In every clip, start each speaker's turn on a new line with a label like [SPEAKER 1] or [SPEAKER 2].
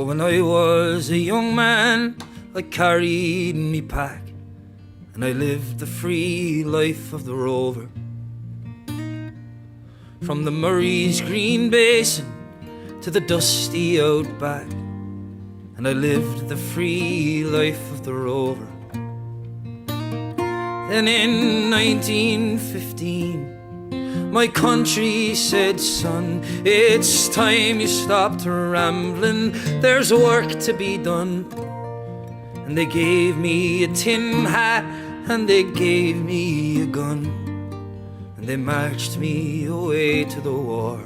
[SPEAKER 1] So when I was a young man, I carried me pack, and I lived the free life of the rover. From the Murray's green basin to the dusty outback, and I lived the free life of the rover. Then in 1915, my country said, son, it's time you stopped rambling, there's work to be done. And they gave me a tin hat and they gave me a gun, and they marched me away to the war.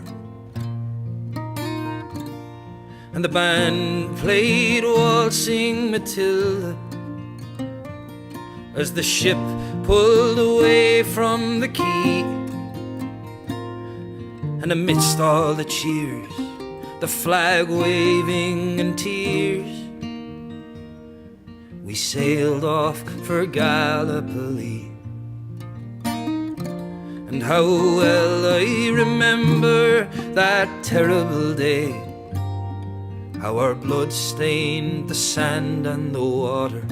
[SPEAKER 1] And the band played Waltzing Matilda as the ship pulled away from the quay. And amidst all the cheers, the flag waving and tears, we sailed off for Gallipoli. And how well I remember that terrible day, how our blood stained the sand and the water,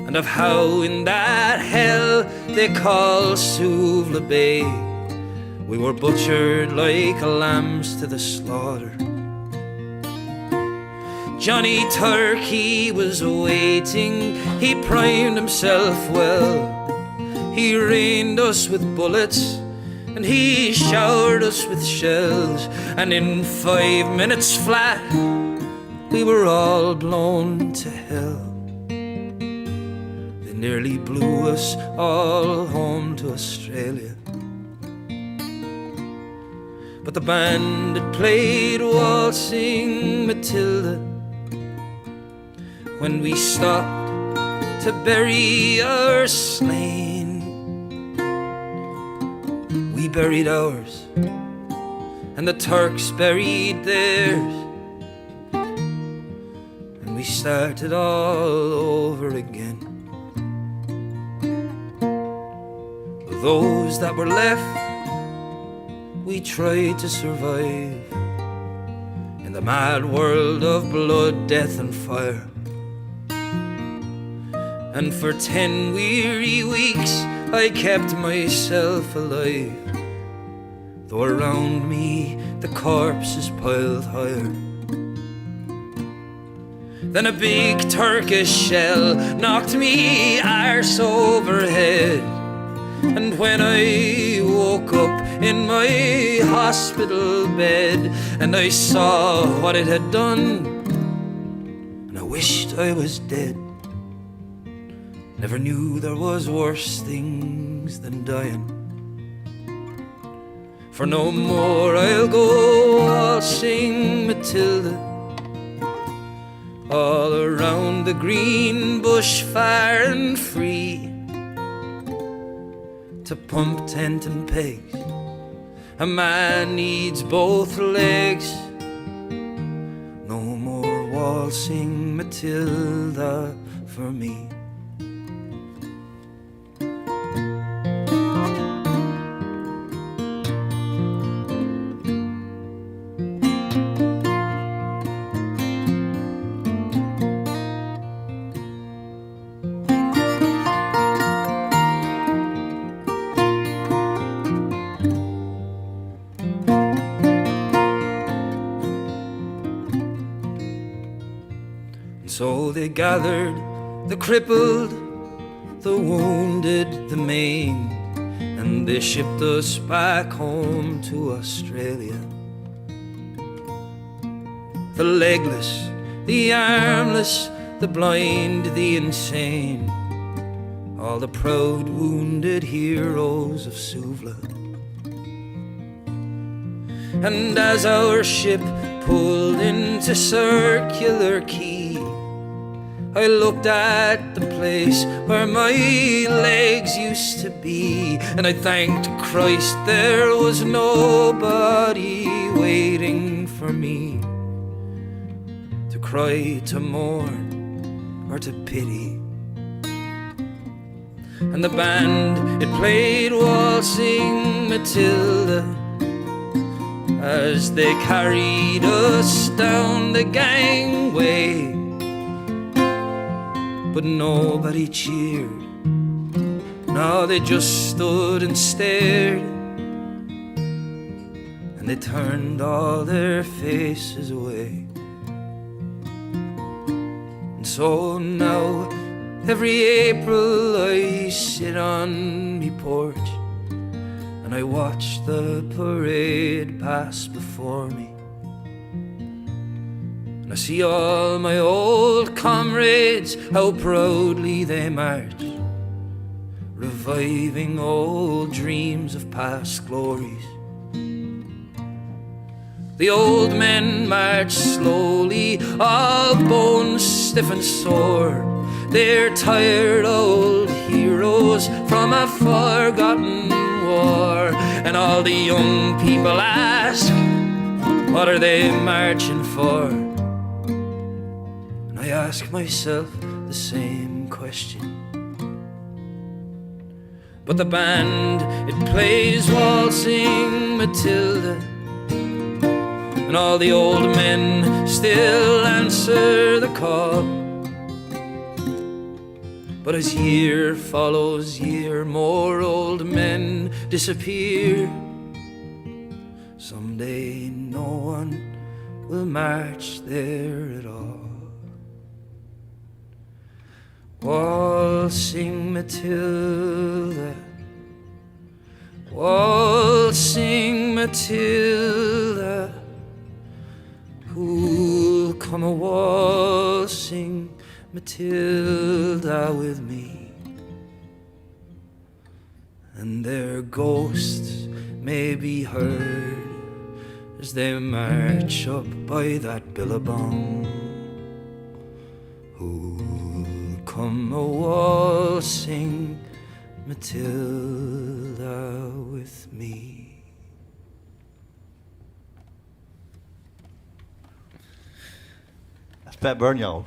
[SPEAKER 1] and of how in that hell they call Suvla Bay, we were butchered like lambs to the slaughter. Johnny Turkey was waiting, he primed himself well, he rained us with bullets and he showered us with shells, and in 5 minutes flat we were all blown to hell. They nearly blew us all home to Australia. But the band had played Waltzing Matilda when we stopped to bury our slain. We buried ours, and the Turks buried theirs, and we started all over again. Those that were left, we tried to survive in the mad world of blood, death and fire. And for 10 weary weeks I kept myself alive, though around me the corpses piled higher. Then a big Turkish shell knocked me arse overhead, and when I woke up in my hospital bed and I saw what it had done, and I wished I was dead. Never knew there was worse things than dying. For no more I'll go waltzing Matilda all around the green bush, far and free, to pump, tent and pegs a man needs both legs. No more waltzing Matilda for me. So they gathered the crippled, the wounded, the maimed, and they shipped us back home to Australia. The legless, the armless, the blind, the insane, all the proud wounded heroes of Suvla. And as our ship pulled into Circular Quay, I looked at the place where my legs used to be, and I thanked Christ there was nobody waiting for me to cry, to mourn, or to pity. And the band, it played Waltzing Matilda as they carried us down the gangway. But nobody cheered, no, they just stood and stared, and they turned all their faces away. And so now every April I sit on me porch and I watch the parade pass before me. And I see all my old comrades, how proudly they march, reviving old dreams of past glories. The old men march slowly, all bones stiff and sore. They're tired old heroes from a forgotten war. And all the young people ask, what are they marching for? And I ask myself the same question. But the band, it plays Waltzing Matilda, and all the old men still answer the call. But as year follows year, more old men disappear. Someday no one will march there at all. Waltzing Matilda, waltzing Matilda, who'll come a waltzing Matilda with me? And their ghosts may be heard as they march up by that billabong. Who'll come a waltzing Matilda with me?
[SPEAKER 2] Pat.Byrne, y'all.